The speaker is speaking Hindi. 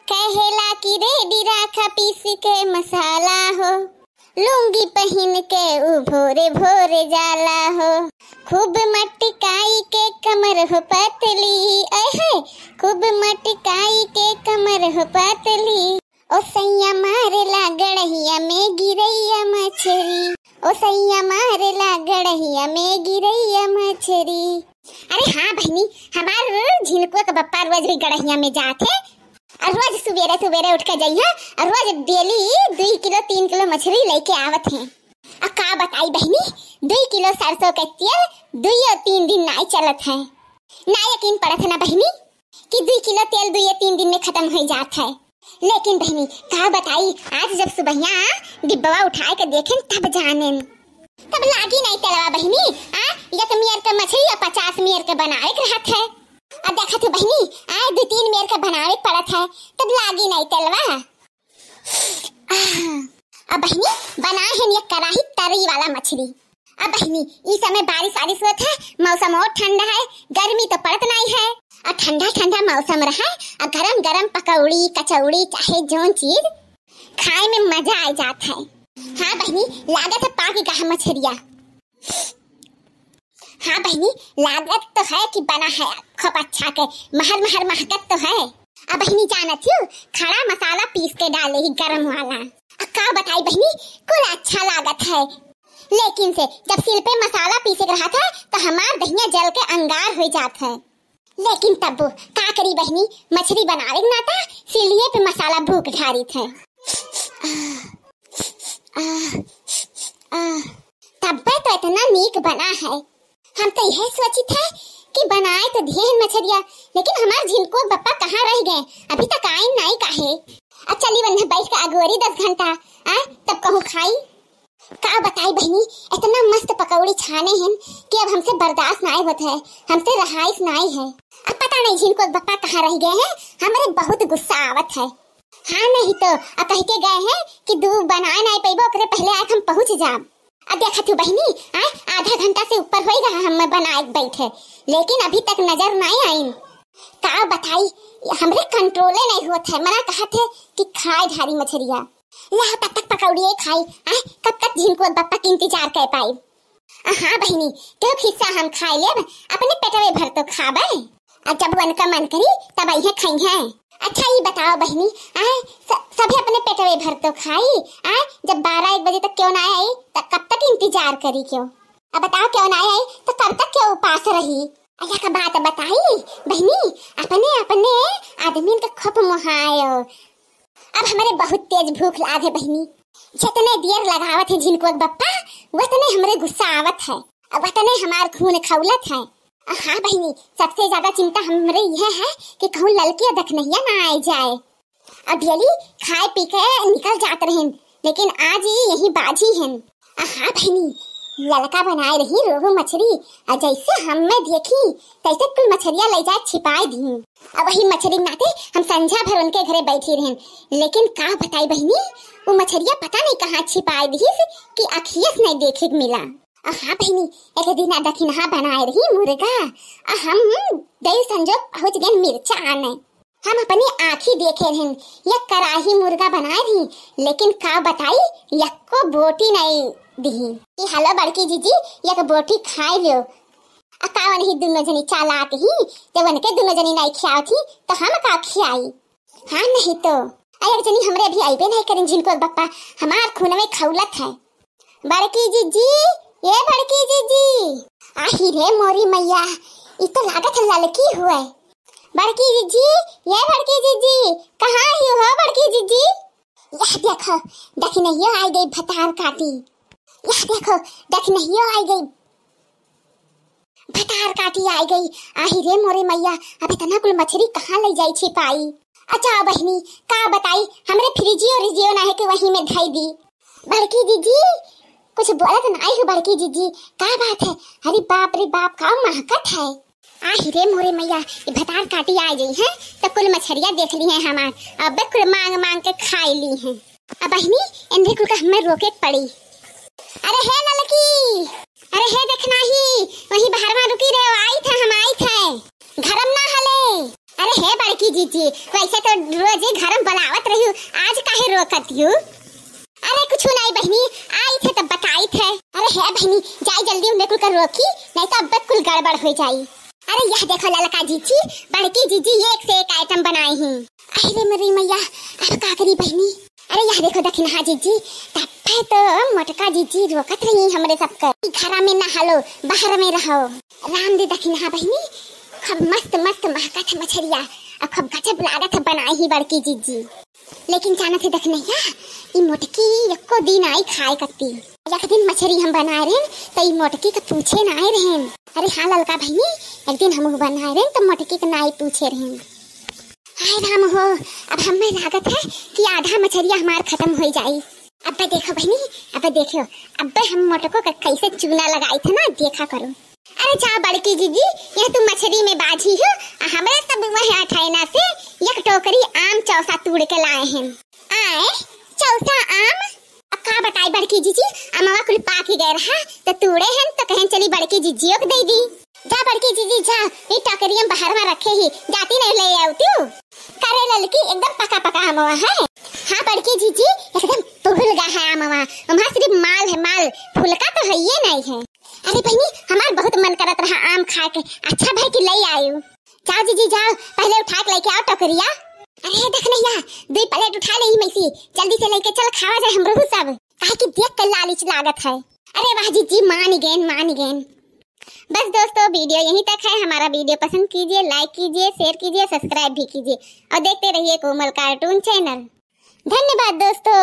कहेला कि रेडी राखा पीस के मसाला हो, लुंगी पहन के उ भोरे भोरे जाला हो। खूब मटकाई के कमर हो पतली, है खूब मटकाई के कमर हो पतली। ओ सैया मारेला गड़हिया में गिरैया मछरी, ओ सैया मारेला गड़हिया में गिरैया मछरी। अरे हाँ बहनी, हमार झिनकुआ का बप्पा रोज भी गड़हिया में जाते और रोज सुबेरे सुबेरे उठ के जाइए और रोज डेली 2 किलो 3 किलो मछली लेके आवत हैं। अब का बताई बहनी, 2 किलो सरसों के तेल 2 या 3 दिन नहीं चलत है। ना यकीन पड़त है ना बहनी कि 2 किलो तेल 2 या 3 दिन में खत्म हो जाता है। लेकिन बहनी का बताई, आज जब सुबह डिब्बा उठा के देखें तब जाने तब लागी नहीं तेलवा बहनी। एक मियर का मछली या 50 मियर का बनाए रहत है। अब देखा तो बहनी 2-3 मियर का बनावे पड़त है तब लागी नहीं तेलवा। अब बहनी बना है ये कड़ाही तरी वाला मछली। अब बहनी इस समय बारिश होत है, मौसम और ठंडा है, गर्मी तो पड़त नहीं है और ठंडा ठंडा मौसम रहा और गरम गरम पकौड़ी कचौड़ी चाहे जो चीज खाए में मजा आ जाता है। हाँ बहनी लागत है पाकी का मछलिया। हाँ बहनी लागत तो है कि बना है खूब अच्छा के महर महर महकत तो है। अब बहनी जानत हूँ खड़ा मसाला पीस के डाले ही गरम वाला। अब का बताई बहनी कुल अच्छा लागत है, लेकिन से जब सिल पे मसाला पीसे रहा था तो हमार दहिया जल के अंगार हो जात है। लेकिन तब का करी बहनी, मछली बनावे ना था सिलिए पे मसाला भूख ढारी थे। तब तो इतना नीक बना है। हम तो यह सोची थे कि बनाए तो ढेर मछलियाँ, लेकिन हमार झिनको बप्पा कहाँ रह गए, अभी तक आए नहीं काहे। अब चली बंधे बैठ के अगोरी 10 घंटा तब कहूँ खाई। का बताई बहनी इतना मस्त पकौड़ी छाने हैं कि अब हमसे बर्दाश्त नहीं होता है, हमसे रहाइश नहीं है। अब पता नहीं झिनको बप्पा कहाँ रह गए हैं, हमारे बहुत गुस्सा आवत है। हाँ नहीं तो अब कह के गए हैं कि दूध बनाए नहीं पैबो करे पहले आए हम पहुँच जाब। अब देखा तू बहनी आधा घंटा से ऊपर हो रहा हम बनाए बैठे, लेकिन अभी तक नजर नहीं आई। का बताई हमरे कंट्रोले नहीं होता है। मना कहा थे कि खाए ढारी मछलियाँ यहाँ तब तक पकौड़िए खाई, कब तक झिनको बप्पा की इंतजार कर पाई। हाँ बहनी क्यों हिस्सा हम खाए ले, अपने पेटवे भर तो खाबे और जब वन का मन करी तब यह खाई है। अच्छा ये बताओ बहनी सभी अपने पेटवे भर तो खाई, जब 12-1 बजे तक क्यों ना आई तो कब तक इंतजार करी क्यों? अब बताओ क्यों ना आई तो कब तक क्यों उपास रही? अया का बात बताई बहनी, अपने अपने आदमी का खप मुहायो। अब हमारे बहुत तेज भूख लागे बहनी, जितने देर लगावत है झिनको बप्पा उतने हमारे गुस्सा आवत है और उतने हमार खून खौलत है। हाँ बहनी सबसे ज्यादा चिंता हमरे यह है कि कहूँ ललकी दखनहिया ना आ जाए। अब डेली खाए पी के निकल जाते रहे, लेकिन आज यही बाजी है। हाँ बहनी ललका बनाए रही रोहू मछली और जैसे हमें देखी तैसे कुल मछलियाँ ले जाए छिपाई दी। अब वही मछली नाते हम संझा भर उनके घरे बैठी रहे, लेकिन का बताई बहनी वो मछलियाँ पता नहीं कहाँ छिपाई दी कि अखियस नहीं देखे मिला। हाँ बहनी एक दिन दखिनहा बनाए रही मुर्गा, हम दही संजोग पहुँच गए मिर्चा आने। हम अपनी आँखी देखे रहे यह कड़ाही मुर्गा बनाए रही, लेकिन का बताई यक्को बोटी नहीं दी कि हेलो बड़की जीजी एक बोटी खाई लो। अकावन ही दोनों जनी चालाक ही जब उनके दोनों जनी नहीं खियाओ थी तो हम का खियाई। हाँ नहीं तो अरे जनी हमरे भी आईबे नहीं करें झिनको बप्पा, हमार खून में खौलत है। बड़की जीजी ये बड़की जीजी आही रे मोरी मैया ये तो लागत ललकी हुए। बड़की जीजी ये बड़की जीजी कहाँ ही हो बड़की जीजी? यह देखो दखनहियो आई गई भतार काटी, यह देखो दखनहियो आई गई भतार काटी आई गई। आही रे मोरे मैया अब इतना कुल मछली कहाँ ले जाई छिपाई। अच्छा बहनी का बताई हमरे फ्रिजियो रिजियो ना है कि वहीं में धाई दी। बड़की जीजी कुछ बोलत नहीं हो बड़की जीजी, का बात है? अरे बाप रे बाप का महकत है। आही रे मोरे मैया ये भतार काटी आ गई है तो कुल मछलियाँ देख ली है हमार, अब कुल मांग मांग के खाई ली है। अब बहनी इन्हें कुल का हमें रोके पड़ी। अरे है ललकी, अरे है देखना ही वही बाहर में रुकी रहे आई थे हम आई थे घरम ना हले। अरे है बड़की जीजी वैसे तो रोज ही घर रोकत यू? अरे कुछ नहीं बहनी, आई थे तब बताई थे। अरे है बहनी, जाई जल्दी उन्हें कुल कर रोकी, नहीं तो अब कुल गड़बड़ हो जाई। अरे यह देखो ललका जीजी, बड़की जीजी एक से एक आइटम बनाई हैं। अरे मेरी मैया, अब का करी बहनी? अरे यह देखो दखिन जीजी, तब तो मोटका जीजी रोकत रही हमरे सबके, घर में न हलो बाहर में रहो। राम दे दखिन बहनी, खूब मस्त मस्त महकत है मछरिया, और खूब गजब लागत है बनाई ही बड़की जीजी। लेकिन जाना थे देख नैया, ये मोटकी एको दिन आई खाए करती। एक दिन मछली हम बना रहे तो ये मोटकी का पूछे ना आए रहे। अरे हाँ ललका बहनी, एक दिन हम बना रहे तो मोटकी का नाई पूछे रहे। हाय राम हो, अब हमें लागत है कि आधा मछलियाँ हमार खत्म हो जाई। अब देखो बहनी, अब देखो, अब हम मोटको का कैसे चूना लगाई थे ना, देखा करो। अरे जा बड़की जीजी, यह तुम मछली में बाजी हो, हमारे सब वह अठाइना से एक टोकरी आम चौसा तोड़ के लाए हैं। आए चौसा आम? अब का बताई बड़की जीजी, अमवा कुल पाक ही गए रहा तो तोड़े हैं तो कहें चली बड़की जीजियों को दे दी। जा बड़की जीजी जा, ये टोकरी हम बाहर में रखे ही, जाती नहीं ले आओ तू। करे ललकी एकदम पका पका अमवा है। हाँ बड़की जीजी, एकदम फूल गा है अमवा, वहाँ सिर्फ माल है माल, फुलका तो है ये नहीं है। अरे बहनी, हमार बहुत मन करत रहा आम खा के, अच्छा भाई कि ले आयु। जाओ जीजी जाओ, पहले उठा के लेके आओ टोकरिया। अरे देख नैया, दो प्लेट उठा ले मैसी, जल्दी से लेके चल, खावा जाए हम रहू सब, काहे कि देख के लालिच लागत है। अरे वाह जीजी, मान गए। बस दोस्तों, वीडियो यहीं तक है। हमारा वीडियो पसंद कीजिए, लाइक कीजिए, शेयर कीजिए, सब्सक्राइब भी कीजिए और देखते रहिए कोमल कार्टून चैनल। धन्यवाद दोस्तों।